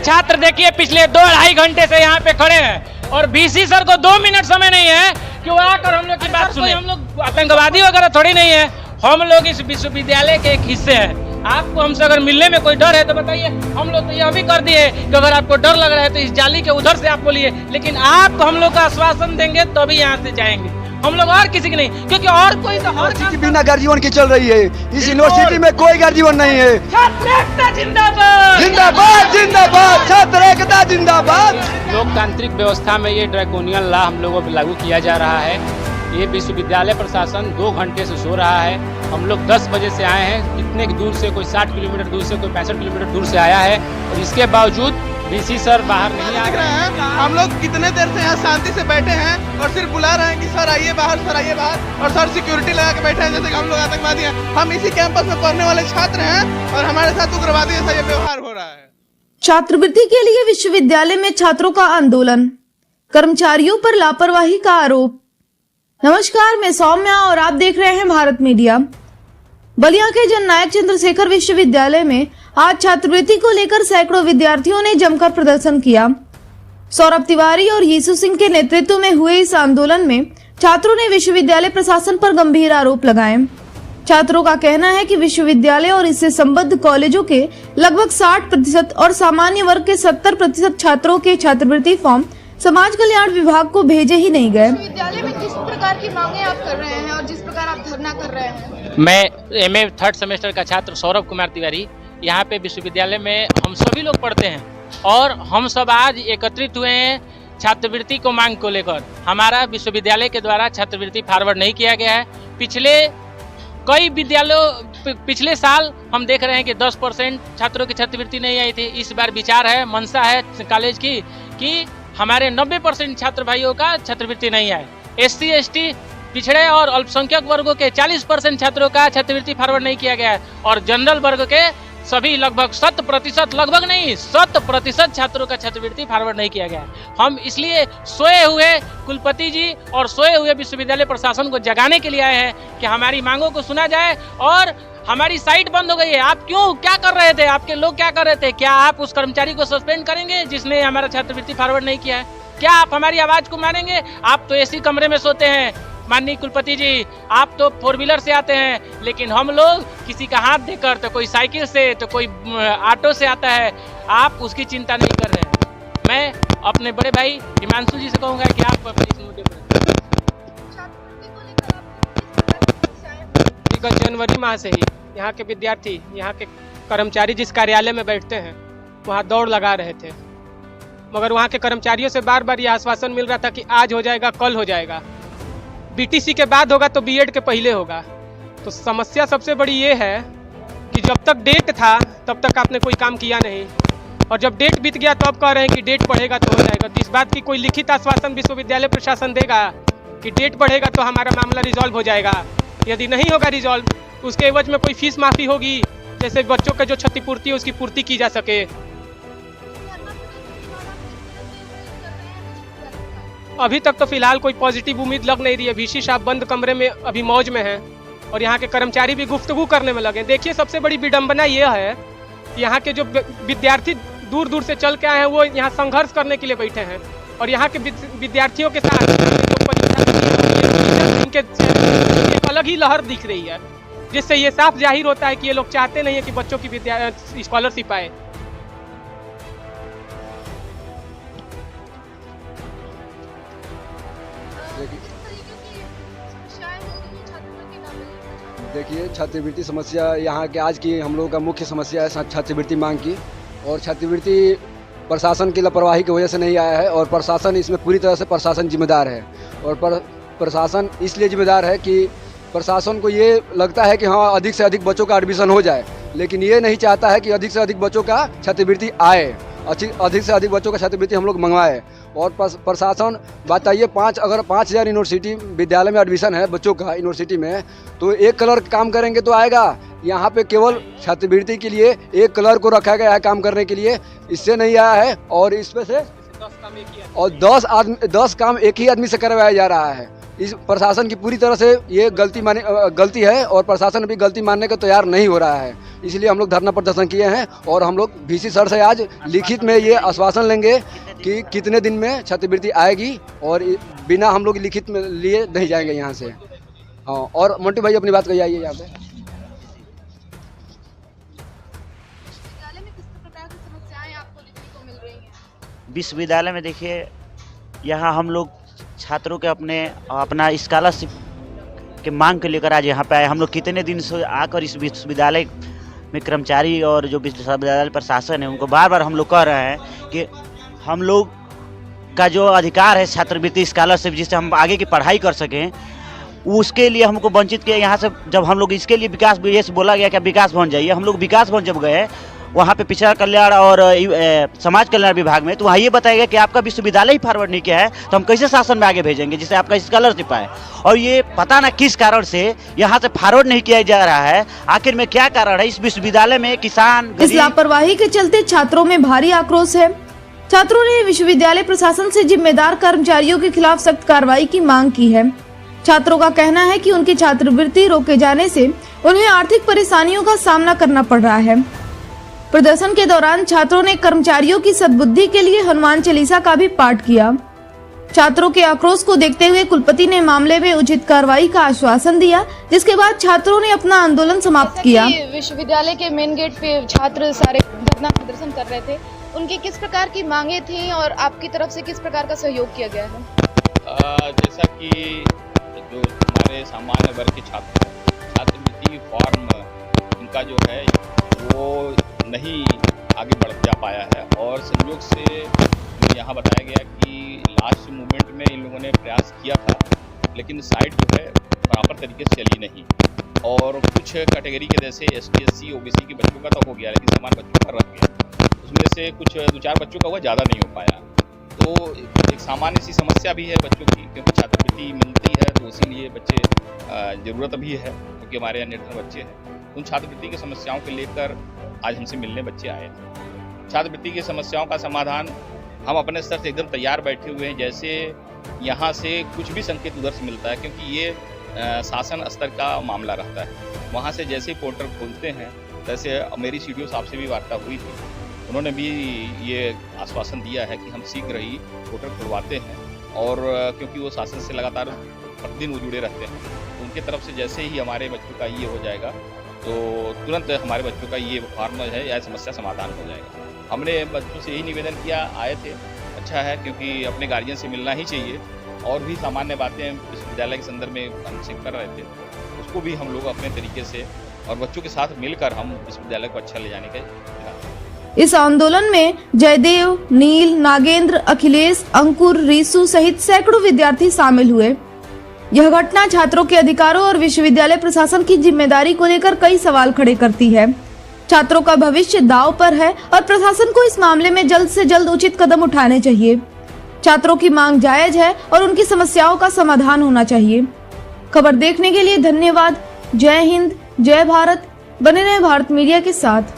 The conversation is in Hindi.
छात्र देखिए पिछले 2-2.5 घंटे से यहाँ पे खड़े हैं और वीसी सर को 2 मिनट समय नहीं है कि वो आकर हम लोग की बात सुने। हम लोग आतंकवादी वगैरह थोड़ी नहीं है, हम लोग इस विश्वविद्यालय के एक हिस्से हैं। आपको हमसे अगर मिलने में कोई डर है तो बताइए। हम लोग तो यह भी कर दिए कि अगर आपको डर लग रहा है तो इस जाली के उधर से आप बोलिए, लेकिन आप हम लोग का आश्वासन देंगे तभी यहाँ से जाएंगे। हम लोग और किसी की नहीं, क्योंकि और कोई तो हर बिना गर्जीवन की चल रही है। इस यूनिवर्सिटी में कोई गर्जीवन नहीं है। छात्र एकता जिंदाबाद, जिंदाबाद जिंदाबाद, छात्र एकता जिंदाबाद। लोकतांत्रिक व्यवस्था में ये ड्रैकोनियन लॉ हम लोगों पर लागू किया जा रहा है। ये विश्वविद्यालय प्रशासन 2 घंटे से सो रहा है। हम लोग 10 बजे से आए हैं, इतने दूर से, कोई 60 किलोमीटर दूर से, कोई 65 किलोमीटर दूर से आया है और इसके बावजूद वीसी सर बाहर नहीं आ रहे हैं। हम लोग कितने देर से यहाँ शांति से बैठे हैं और सिर्फ बुला रहे हैं कि सर आइए बाहर, सर आइए बाहर, और सर सिक्योरिटी लगा के बैठे हैं जैसे कि हम लोग आतंकवादी हैं। हम इसी कैंपस में पढ़ने वाले छात्र हैं और हमारे साथ उग्रवादी जैसा ये व्यवहार हो रहा है। छात्रवृत्ति के लिए विश्वविद्यालय में छात्रों का आंदोलन, कर्मचारियों पर लापरवाही का आरोप। नमस्कार, मैं सौम्या और आप देख रहे हैं भारत मीडिया। बलिया के जननायक चंद्रशेखर विश्वविद्यालय में आज छात्रवृत्ति को लेकर सैकड़ों विद्यार्थियों ने जमकर प्रदर्शन किया। सौरभ तिवारी और यीशु सिंह के नेतृत्व में हुए इस आंदोलन में छात्रों ने विश्वविद्यालय प्रशासन पर गंभीर आरोप लगाए। छात्रों का कहना है कि विश्वविद्यालय और इससे संबद्ध कॉलेजों के लगभग 60% और सामान्य वर्ग के 70% छात्रों के छात्रवृत्ति फॉर्म समाज कल्याण विभाग को भेजे ही नहीं गए। विश्वविद्यालय में किस प्रकार की मांगे आप कर रहे हैं और जिस प्रकार आप धरना कर रहे हैं? मैं MA 3rd सेमेस्टर का छात्र सौरभ कुमार तिवारी, यहाँ पे विश्वविद्यालय में हम सभी लोग पढ़ते हैं और हम सब आज एकत्रित हुए हैं छात्रवृत्ति को मांग को लेकर। हमारा विश्वविद्यालय के द्वारा छात्रवृत्ति फॉरवर्ड नहीं किया गया है। पिछले साल हम देख रहे हैं कि 10% छात्रों की छात्रवृत्ति नहीं आई थी। इस बार विचार है, मंशा है कॉलेज की कि हमारे 90% छात्र भाइयों का छात्रवृत्ति नहीं आए। SC ST पिछड़े और अल्पसंख्यक वर्गों के 40% छात्रों का छात्रवृत्ति फॉरवर्ड नहीं किया गया है और जनरल वर्ग के सभी लगभग 100% छात्रों का छात्रवृत्ति फॉरवर्ड नहीं किया गया है। हम इसलिए सोए हुए कुलपति जी और सोए हुए विश्वविद्यालय प्रशासन को जगाने के लिए आए हैं कि हमारी मांगों को सुना जाए। और हमारी साइट बंद हो गई है, आप क्या कर रहे थे, आपके लोग क्या कर रहे थे? क्या आप उस कर्मचारी को सस्पेंड करेंगे जिसने हमारा छात्रवृत्ति फॉरवर्ड नहीं किया है? क्या आप हमारी आवाज को मानेंगे? आप तो ऐसी कमरे में सोते हैं माननीय कुलपति जी, आप तो 4 व्हीलर से आते हैं, लेकिन हम लोग किसी का हाथ देकर, तो कोई साइकिल से, तो कोई ऑटो से आता है, आप उसकी चिंता नहीं कर रहे हैं। मैं अपने बड़े भाई हिमांशु जी से कहूँगा कि आप अपने इस मुद्दे पर विगत जनवरी माह से ही यहाँ के विद्यार्थी, यहाँ के कर्मचारी जिस कार्यालय में बैठते हैं वहाँ दौड़ लगा रहे थे, मगर वहाँ के कर्मचारियों से बार बार यह आश्वासन मिल रहा था कि आज हो जाएगा, कल हो जाएगा, BTC के बाद होगा तो B.Ed के पहले होगा। तो समस्या सबसे बड़ी ये है कि जब तक डेट था तब तक आपने कोई काम किया नहीं, और जब डेट बीत गया तो अब कह रहे हैं कि डेट बढ़ेगा तो हो जाएगा। तो इस बात की कोई लिखित आश्वासन विश्वविद्यालय प्रशासन देगा कि डेट बढ़ेगा तो हमारा मामला रिजॉल्व हो जाएगा। यदि नहीं होगा रिजॉल्व, उसके एवज में कोई फीस माफ़ी होगी, जैसे बच्चों के जो क्षतिपूर्ति है उसकी पूर्ति की जा सके। अभी तक तो फिलहाल कोई पॉजिटिव उम्मीद लग नहीं रही है। VC साहब बंद कमरे में अभी मौज में हैं और यहाँ के कर्मचारी भी गुफ्तगू करने में लगे। देखिए, सबसे बड़ी विडंबना यह है कि यहाँ के जो विद्यार्थी दूर दूर से चल के आए हैं वो यहाँ संघर्ष करने के लिए बैठे हैं और यहाँ के विद्यार्थियों के साथ जो परीक्षा इनके एक अलग ही लहर दिख रही है, जिससे ये साफ जाहिर होता है कि ये लोग चाहते नहीं है कि बच्चों की स्कॉलरशिप आए। देखिए, छात्रवृत्ति समस्या यहाँ के आज की हम लोगों का मुख्य समस्या है छात्रवृत्ति मांग की, और छात्रवृत्ति प्रशासन की लापरवाही की वजह से नहीं आया है और प्रशासन इसमें पूरी तरह से प्रशासन जिम्मेदार है। और प्रशासन इसलिए जिम्मेदार है कि प्रशासन को ये लगता है कि हाँ, अधिक से अधिक बच्चों का एडमिशन हो जाए, लेकिन ये नहीं चाहता है कि अधिक से अधिक बच्चों का छात्रवृत्ति आए, अधिक से अधिक बच्चों का छात्रवृत्ति हम लोग मंगवाए। और प्रशासन बताइए, अगर 5000 यूनिवर्सिटी विद्यालय में एडमिशन है बच्चों का यूनिवर्सिटी में, तो एक क्लर्क काम करेंगे तो आएगा। यहाँ पे केवल छात्रवृत्ति के लिए एक क्लर्क को रखा गया है काम करने के लिए, इससे नहीं आया है। और इसमें से 10 काम एक ही आदमी से करवाया जा रहा है। इस प्रशासन की पूरी तरह से ये गलती है और प्रशासन अभी गलती मानने को तैयार नहीं हो रहा है। इसलिए हम लोग धरना प्रदर्शन किए हैं और हम लोग VC सर से आज लिखित में ये आश्वासन लेंगे कि कितने दिन में छात्रवृत्ति आएगी और बिना हम लोग लिखित में लिए नहीं जाएंगे यहाँ से। हाँ, और मंटू भाई अपनी बात कही आइए यहाँ पे। विश्वविद्यालय में किस प्रकार की समस्याएं आपको देखने को मिल रही हैं? विश्वविद्यालय में देखिए, यहाँ हम लोग छात्रों के अपना स्कॉलरशिप के मांग के लेकर आज यहाँ पे आए। हम लोग कितने दिन से आकर इस विश्वविद्यालय में कर्मचारी और जो विश्वविद्यालय प्रशासन है उनको बार बार हम लोग कह रहे हैं कि हम लोग का जो अधिकार है छात्रवृत्ति स्कॉलरशिप, जिससे हम आगे की पढ़ाई कर सकें, उसके लिए हमको वंचित किया। यहाँ से जब हम लोग इसके लिए विकास ये बोला गया कि विकास भवन जाइए, हम लोग विकास भवन जब गए वहाँ पे पिछड़ा कल्याण और समाज कल्याण विभाग में, तो वहाँ ये बताया गया कि आपका विश्वविद्यालय ही फॉरवर्ड नहीं किया है, तो हम कैसे शासन में आगे भेजेंगे जिससे आपका स्कॉलरशिप आए। और ये पता ना किस कारण से यहाँ से फॉरवर्ड नहीं किया जा रहा है। आखिर में क्या कारण है? इस विश्वविद्यालय में किसान, इस लापरवाही के चलते छात्रों में भारी आक्रोश है। छात्रों ने विश्वविद्यालय प्रशासन से जिम्मेदार कर्मचारियों के खिलाफ सख्त कार्रवाई की मांग की है। छात्रों का कहना है कि उनकी छात्रवृत्ति रोके जाने से उन्हें आर्थिक परेशानियों का सामना करना पड़ रहा है। प्रदर्शन के दौरान छात्रों ने कर्मचारियों की सद्बुद्धि के लिए हनुमान चालीसा का भी पाठ किया। छात्रों के आक्रोश को देखते हुए कुलपति ने मामले में उचित कार्रवाई का आश्वासन दिया, जिसके बाद छात्रों ने अपना आंदोलन समाप्त किया। विश्वविद्यालय के मेन गेट पे छात्र सारे धरना प्रदर्शन कर रहे थे, उनकी किस प्रकार की मांगे थी और आपकी तरफ से किस प्रकार का सहयोग किया गया है? जैसा कि जो हमारे सामान्य वर्ग के छात्रवृत्ति फॉर्म इनका जो है वो नहीं आगे बढ़ जा पाया है, और संयोग से यहाँ बताया गया कि लास्ट मोमेंट में इन लोगों ने प्रयास किया था, लेकिन साइट जो है प्रॉपर तरीके से चली नहीं, और कुछ कैटेगरी के जैसे ST SC OBC के बच्चों का तो हो गया, लेकिन सामान्य बच्चों का रह गया। उसमें से कुछ 2-4 बच्चों का हुआ, ज़्यादा नहीं हो पाया। तो एक सामान्य सी समस्या भी है बच्चों की, क्योंकि छात्रवृत्ति मिलती है तो इसीलिए बच्चे ज़रूरत भी है, क्योंकि हमारे यहाँ निर्धन बच्चे हैं। उन छात्रवृत्ति की समस्याओं को लेकर आज हमसे मिलने बच्चे आए हैं। छात्रवृत्ति की समस्याओं का समाधान हम अपने स्तर से एकदम तैयार बैठे हुए हैं। जैसे यहाँ से कुछ भी संकेत उधर से मिलता है, क्योंकि ये शासन स्तर का मामला रहता है। वहाँ से जैसे ही पोर्टल खोलते हैं, जैसे मेरी CDO साहब से भी वार्ता हुई थी, उन्होंने भी ये आश्वासन दिया है कि हम शीघ्र ही पोर्टल खुलवाते हैं, और क्योंकि वो शासन से लगातार प्रतिदिन वो जुड़े रहते हैं, तो उनके तरफ से जैसे ही हमारे बच्चों का ये हो जाएगा तो तुरंत हमारे बच्चों का ये फॉर्म है या समस्या समाधान हो जाएगा। हमने बच्चों से यही निवेदन किया, आए थे, अच्छा है, क्योंकि अपने गार्जियन से मिलना ही चाहिए। और भी सामान्य बातें विश्वविद्यालय के संदर्भ में हमसे कर रहे थे, उसको भी हम लोग अपने तरीके से और बच्चों के साथ मिलकर हम विश्वविद्यालय को अच्छा ले जाने का। इस आंदोलन में जयदेव, नील, नागेंद्र, अखिलेश, अंकुर, रीसू सहित सैकड़ों विद्यार्थी शामिल हुए। यह घटना छात्रों के अधिकारों और विश्वविद्यालय प्रशासन की जिम्मेदारी को लेकर कई सवाल खड़े करती है। छात्रों का भविष्य दांव पर है और प्रशासन को इस मामले में जल्द से जल्द उचित कदम उठाने चाहिए। छात्रों की मांग जायज है और उनकी समस्याओं का समाधान होना चाहिए। खबर देखने के लिए धन्यवाद। जय हिंद, जय भारत। बने रहे भारत मीडिया के साथ।